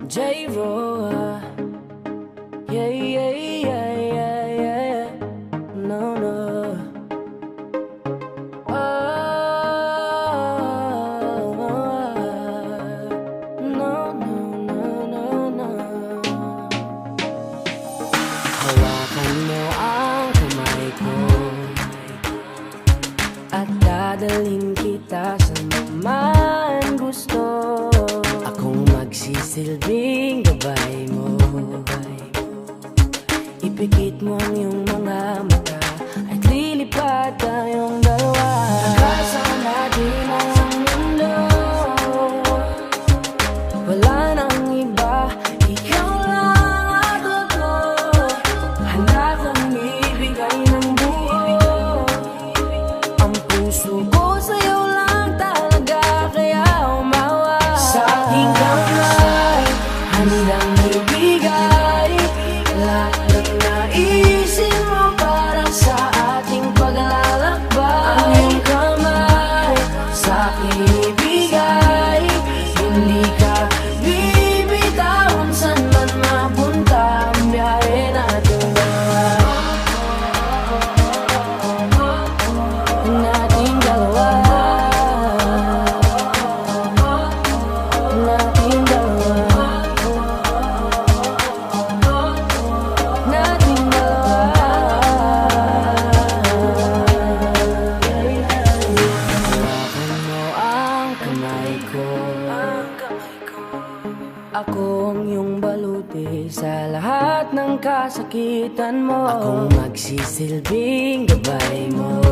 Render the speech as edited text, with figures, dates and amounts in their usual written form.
J-Ro, yeah, yeah, yeah, yeah, yeah. No, no. Oh, no, no, no, no, no. Hawakan mo ang kamay ko at dadalhin kita sa man gusto. Akong magsisilbing gabay mo. Ipikit mo ang iyong mga mata at lilipat tayong dalawa. Nagkasama natin ang mundo. Wala nang iba, ikaw lang at ako. Handa kong ibigay ng buo. Ang puso ko sa'yo lang talaga, kaya umawa. Sa aking kamay, handang ibigay lahat ng naisin mo para sa ating paglalakbay. Ang iyong kamay sa aking ibigay, hindi ka bibitawan saan man mapunta ang biyahe natin dalawa. Nating dalawa. Nating dalawa. Nating dalawa. Hawakan mo ang kamay ko. Ako ang iyong baluti sa lahat ng kasakitan mo. Akong magsisilbing gabay mo.